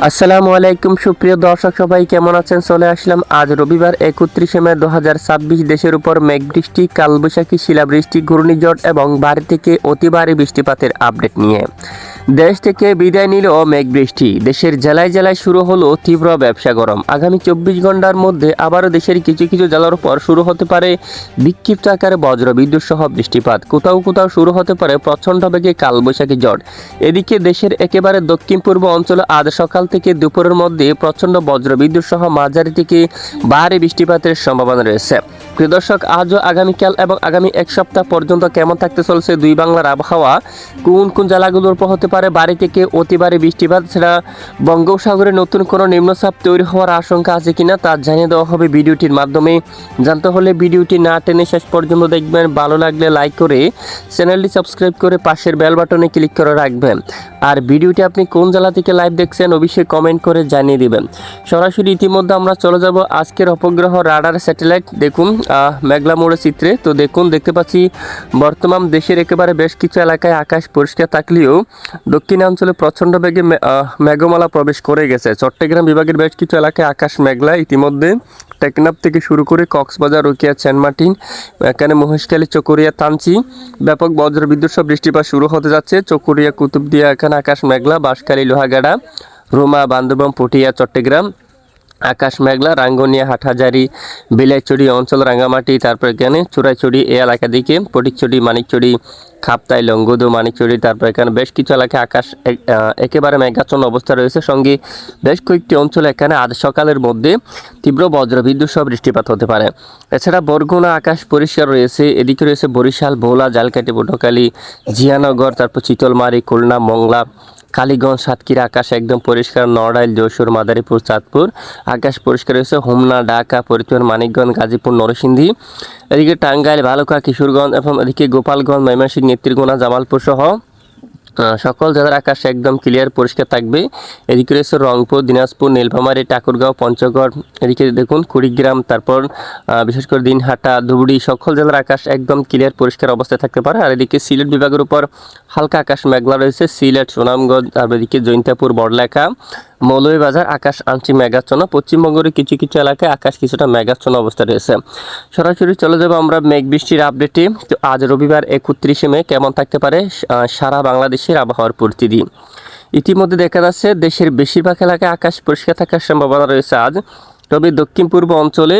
আসসালামু আলাইকুম সুপ্রিয় দর্শক, সবাই কেমন আছেন? চলে আসলাম আজ রবিবার 31শে মে 2026 দেশের উপর মেঘবৃষ্টি, কালবৈশাখী, শিলাবৃষ্টি, ঘূর্ণিঝড় এবং ভারী থেকে অতি ভারী বৃষ্টিপাতের আপডেট নিয়ে। দেশ থেকে বিদায় নিল মেঘবৃষ্টি, দেশের জেলায় জেলায় শুরু হলো তীব্র ব্যবসা গরম। আগামী 24 ঘন্টার মধ্যে আবারও দেশের কিছু কিছু জেলার উপর শুরু হতে পারে বিক্ষিপ্ত আকারে বজ্র বিদ্যুৎ সহ বৃষ্টিপাত। কোথাও কোথাও শুরু হতে পারে প্রচণ্ড বেগে কালবৈশাখী ঝড়। এদিকে দেশের একেবারে দক্ষিণ পূর্ব অঞ্চলে আজ সকাল থেকে দুপুরের মধ্যে প্রচণ্ড বজ্রবিদ্যুৎ সহ মাঝারি থেকে ভারী বৃষ্টিপাতের সম্ভাবনা রয়েছে। প্রিয় দর্শক, আজও আগামীকাল এবং আগামী এক সপ্তাহ পর্যন্ত কেমন থাকতে চলছে দুই বাংলার আবহাওয়া, কোন কোন জেলাগুলোর উপর হতে পারে ভারী থেকে অতি ভারী বৃষ্টিপাত, সেটা বঙ্গোপসাগরে নতুন কোনো নিম্নচাপ তৈরি হওয়ার আশঙ্কা আছে কিনা তা জানিয়ে দেওয়া হবে ভিডিওটির মাধ্যমে। জানতে হলে ভিডিওটি না টেনে শেষ পর্যন্ত দেখবেন। ভালো লাগলে লাইক করে চ্যানেলটি সাবস্ক্রাইব করে পাশের বেল বাটনে ক্লিক করে রাখবেন। আর ভিডিওটি আপনি কোন জেলা থেকে লাইভ দেখছেন অবশ্যই কমেন্ট করে জানিয়ে দিবেন। সরাসরি ইতিমধ্যে আমরা চলে যাব আজকের উপগ্রহ রাডার স্যাটেলাইট দেখুন মেঘলা মোড়ের চিত্রে। তো দেখতে পাচ্ছি বর্তমান দেশের একেবারে বেশ কিছু এলাকায় আকাশ পরিষ্কার থাকলেও দক্ষিণাঞ্চলে প্রচণ্ড বেগে মেঘমালা প্রবেশ করে গেছে। চট্টগ্রাম বিভাগের বেশ কিছু এলাকায় আকাশ মেঘলা। ইতিমধ্যে টেকনাফ থেকে শুরু করে কক্সবাজার, রুকিয়া, সেন্টমার্টিন, এখানে মহেশখালী, চকরিয়া, থানচি ব্যাপক বজ্রবিদ্যুৎ সহ বৃষ্টিপাত শুরু হতে যাচ্ছে। চকরিয়া, কুতুবদিয়া এখানে আকাশ মেঘলা। বাঁশখালী, লোহাগাড়া, রুমা, বান্দরবান, পটিয়া, চট্টগ্রাম আকাশ মেঘলা। রাঙ্গুনিয়া, হাটহাজারী, বিলাইছড়ি অঞ্চল, রাঙ্গামাটি, তারপর এখানে চুরাইছড়ি এই এলাকা দিকে ফটিকছড়ি, মানিকছড়ি, খাপতাই, লঙ্গদু, মানিকছড়ি, তারপর এখানে বেশ কিছু এলাকায় আকাশ একেবারে মেঘাচ্ছন্ন অবস্থা রয়েছে। সঙ্গে বেশ কয়েকটি অঞ্চলে এখানে আজ সকালের মধ্যে তীব্র বজ্রবিদ্যুৎ সহ বৃষ্টিপাত হতে পারে। এছাড়া বরগুনা আকাশ পরিষ্কার রয়েছে। এদিকে রয়েছে বরিশাল, ভোলা, জালকাঠি, পটুয়াখালী, জিয়ানগর, তারপর চিতলমারি, খুলনা, মংলা, কালীগঞ্জ, সাতক্ষীরা আকাশ একদম পরিষ্কার। নড়াইল, যশোর, মাদারীপুর, চাঁদপুর আকাশ পরিষ্কার রয়েছে। হোমনা, ঢাকা, ফরিদপুর, মানিকগঞ্জ, গাজীপুর, নরসিংদী, এদিকে টাঙ্গাইল, ভালুকা, কিশোরগঞ্জ এবং এদিকে গোপালগঞ্জ, ময়মনসিংহ, নেত্রীকোনা, জামালপুর সহ সকল জেলার আকাশ একদম ক্লিয়ার পরিষ্কার থাকবে। এদিকে রয়েছে রংপুর, দিনাজপুর, নীলফামারী, ঠাকুরগাঁও, পঞ্চগড়, এদিকে দেখুন কুড়িগ্রাম, তারপর বিশেষ করে দিনহাটা, ধুবড়ি সকল জেলার আকাশ একদম ক্লিয়ার পরিষ্কার অবস্থায় থাকতে পারে। আর এদিকে সিলেট বিভাগের উপর হালকা আকাশ মেঘলা রয়েছে। সিলেট, সুনামগঞ্জ, তারপর এদিকে জৈন্তাপুর, বড়লেখা, মৌলভীবাজার আকাশ আংশিক মেঘাচ্ছন্ন। পশ্চিমবঙ্গের কিছু কিছু এলাকায় আকাশ কিছুটা মেঘাচ্ছন্ন অবস্থা রয়েছে। সরাসরি চলে যাবো আমরা মেঘ বৃষ্টির আপডেটে। তো আজ রবিবার 31শে মে কেমন থাকতে পারে সারা বাংলাদেশের আবহাওয়ার পরিস্থিতি। ইতিমধ্যে দেখা যাচ্ছে দেশের বেশিরভাগ এলাকায় আকাশ পরিষ্কার থাকার সম্ভাবনা রয়েছে আজ। তবে দক্ষিণ পূর্ব অঞ্চলে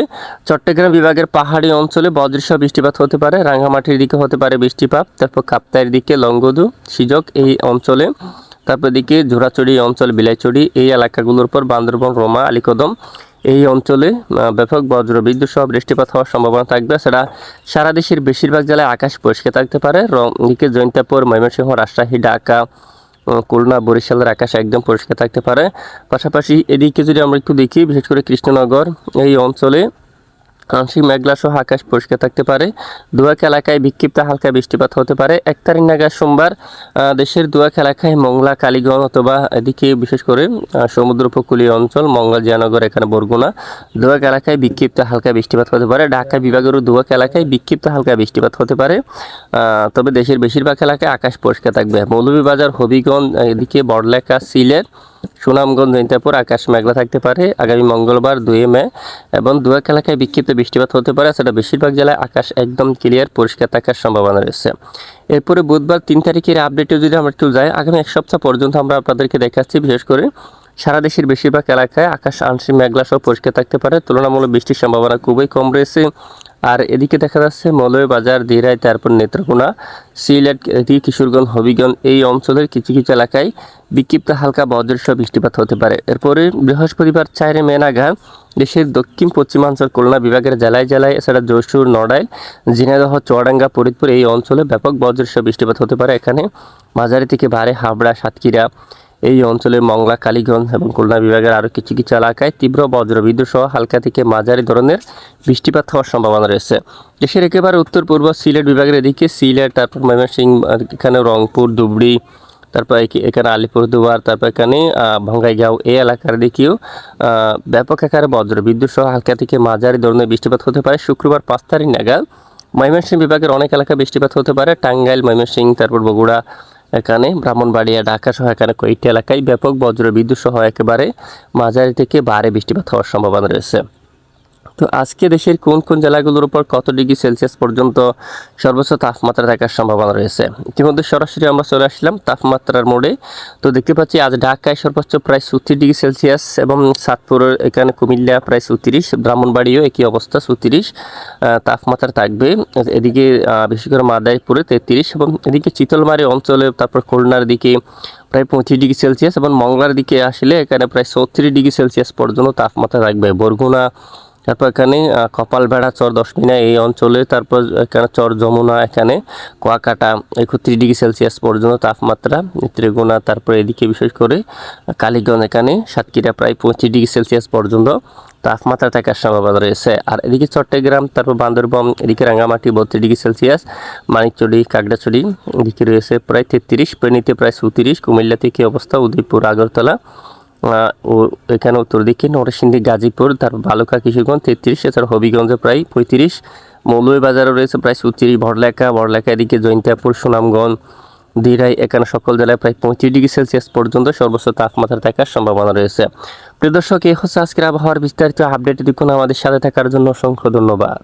চট্টগ্রাম বিভাগের পাহাড়ি অঞ্চলে বজ্রসহ বৃষ্টিপাত হতে পারে। রাঙ্গামাটির দিকে হতে পারে বৃষ্টিপাত, তারপর কাপ্তাইয়ের দিকে, লংগদু, সিজক এই অঞ্চলে, তারপর দিকে ঝোড়াছড়ি অঞ্চল, বিলাইছড়ি এই এলাকাগুলোর উপর, বান্দরবান, রোমা, আলীকদম এই অঞ্চলে ব্যাপক বজ্রবিদ্যুৎ সহ বৃষ্টিপাত হওয়ার সম্ভাবনা থাকবে। সেটা সারা দেশের বেশিরভাগ জেলায় আকাশ পরিষ্কার থাকতে পারে। দিকে জৈন্তাপুর, ময়মনসিংহ, রাজশাহী, ঢাকা, খুলনা, বরিশালের আকাশ একদম পরিষ্কার থাকতে পারে। পাশাপাশি এদিকে যদি আমরা একটু দেখি, বিশেষ করে কৃষ্ণনগর এই অঞ্চলে আংশিক মেঘলা সহ আকাশ পরিষ্কার থাকতে পারে। দুয়াক এলাকায় বিক্ষিপ্ত হালকা বৃষ্টিপাত হতে পারে। 1 তারিখ নাগাদ সোমবার দেশের দুয়াক এলাকায় মংলা, কালীগঞ্জ অথবা এদিকে বিশেষ করে সমুদ্র উপকূলীয় অঞ্চল মংলা, জিয়ানগর, এখানে বরগুনা দুয়াক এলাকায় বিক্ষিপ্ত হালকা বৃষ্টিপাত হতে পারে। ঢাকা বিভাগেরও দুয়াক এলাকায় বিক্ষিপ্ত হালকা বৃষ্টিপাত হতে পারে। তবে দেশের বেশিরভাগ এলাকায় আকাশ পরিষ্কার থাকবে। মৌলভীবাজার, হবিগঞ্জ, এদিকে বড়লেখা, সিলেট, সুনামগঞ্জ, জৈন্তাপুর আকাশ মেঘলা থাকতে পারে আগামী মঙ্গলবার 2 মে এবং দুয়াক এলাকায় বিক্ষিপ্ত বৃষ্টিপাত হতে পারে। সেটা বেশিরভাগ জেলায় আকাশ একদম ক্লিয়ার পরিষ্কার থাকার সম্ভাবনা রয়েছে। এরপরে বুধবার 3 তারিখের আপডেটে যদি আমরা একটু যাই, আগামী এক সপ্তাহ পর্যন্ত আমরা আপনাদেরকে দেখাচ্ছি বিশেষ করে সারা দেশের বেশিরভাগ এলাকায় আকাশ আংশিক মেঘলা সহ পরিষ্কার থাকতে পারে। তুলনামূলক বৃষ্টির সম্ভাবনা খুবই কম রয়েছে। আর এদিকে দেখা যাচ্ছে মৌলভীবাজার, দিরাই, তারপর নেত্রকোনা, সিলেট, কিশোরগঞ্জ, হবিগঞ্জ এই অঞ্চলের কিছু কিছু এলাকায় বিক্ষিপ্ত হালকা বজ্রসহ বৃষ্টিপাত হতে পারে। এরপরে বৃহস্পতিবার 4 মে নাগাদ দেশের দক্ষিণ পশ্চিমাঞ্চল খুলনা বিভাগের জেলায় জেলায়, এছাড়া যশোর, নড়াইল, ঝিনাইদহ, চুয়াডাঙ্গা, ফরিদপুর এই অঞ্চলে ব্যাপক বজ্রসহ বৃষ্টিপাত হতে পারে। এখানে মাঝারি থেকে ভারী, হাবড়া, সাতক্ষীরা এই অঞ্চলের মংলা, কালীগঞ্জ এবং খুলনা বিভাগের আরও কিছু কিছু এলাকায় তীব্র বজ্রবিদ্যুৎ সহ হালকা থেকে মাঝারি ধরনের বৃষ্টিপাত হওয়ার সম্ভাবনা রয়েছে। দেশের একেবারে উত্তর পূর্ব সিলেট বিভাগের এদিকে সিলেট, তারপর ময়মনসিংহ, এখানে রংপুর, ধুবড়ি, তারপর এখানে আলিপুরদুয়ার, তারপর এখানে ভাঙ্গাইগাঁও এই এলাকার দিকেও ব্যাপক আকারে বজ্রবিদ্যুৎ সহ হালকা থেকে মাঝারি ধরনের বৃষ্টিপাত হতে পারে। শুক্রবার 5 তারিখ নাগাদ ময়মনসিংহ বিভাগের অনেক এলাকায় বৃষ্টিপাত হতে পারে। টাঙ্গাইল, ময়মনসিংহ, তারপর বগুড়া, এখানে ব্রাহ্মণবাড়িয়া, ঢাকা সহ এখানে কয়েকটি এলাকায় ব্যাপক বজ্রবিদ্যুৎ সহ একেবারে মাঝারি থেকে ভারী বৃষ্টিপাত হওয়ার সম্ভাবনা রয়েছে। তো আজকে দেশের কোন কোন জেলাগুলোর উপর কত ডিগ্রি সেলসিয়াস পর্যন্ত সর্বোচ্চ তাপমাত্রা থাকার সম্ভাবনা রয়েছে, ইতিমধ্যে সরাসরি আমরা চলে আসলাম তাপমাত্রার মোড়ে। তো দেখতে পাচ্ছি আজ ঢাকায় সর্বোচ্চ প্রায় 34 ডিগ্রি সেলসিয়াস এবং সাতপুরের এখানে কুমিল্লা প্রায় 34, ব্রাহ্মণবাড়িও একই অবস্থা 34 তাপমাত্রা থাকবে। এদিকে বিশেষ করে মাদারীপুরে 33 এবং এদিকে চিতলমারি অঞ্চলে, তারপর খুলনার দিকে প্রায় 35 ডিগ্রি সেলসিয়াস এবং মংলার দিকে আসলে এখানে প্রায় 34 ডিগ্রি সেলসিয়াস পর্যন্ত তাপমাত্রা থাকবে। বরগুনা, তারপর এখানে কপালবেড়া, চর দশমিনা এই অঞ্চলে, তারপর এখানে চর যমুনা, এখানে কুয়াকাটা 31 ডিগ্রি সেলসিয়াস পর্যন্ত তাপমাত্রা, ত্রিগুণা, তারপর এদিকে বিশেষ করে কালীগঞ্জ, এখানে সাতক্ষীরা প্রায় 25 ডিগ্রি সেলসিয়াস পর্যন্ত তাপমাত্রা থাকার সম্ভাবনা রয়েছে। আর এদিকে চট্টগ্রাম, তারপর বান্দরবান, এদিকে রাঙ্গামাটি 32 ডিগ্রি সেলসিয়াস, মানিকচুড়ি, খাগড়াছড়ি এদিকে রয়েছে প্রায় 33, ফেনীতে প্রায় 34, কুমিল্লা থেকে অবস্থা, উদয়পুর, আগরতলা ও এখানে উত্তর দিকে নরসিংদী, গাজীপুর, তারপর বালুকা, কিশোরগঞ্জ 33, এছাড়া হবিগঞ্জে প্রায় 35, মৌলভীবাজারও রয়েছে প্রায় 34, বড়লেখা এদিকে জৈন্তাপুর, সুনামগঞ্জ, দিরাই এখানে সকল জেলায় প্রায় 35 ডিগ্রি সেলসিয়াস পর্যন্ত সর্বোচ্চ তাপমাত্রা থাকার সম্ভাবনা রয়েছে। প্রিয় দর্শক, এই হচ্ছে আজকের আবহাওয়ার বিস্তারিত আপডেট। দেখুন, আমাদের সাথে থাকার জন্য অসংখ্য ধন্যবাদ।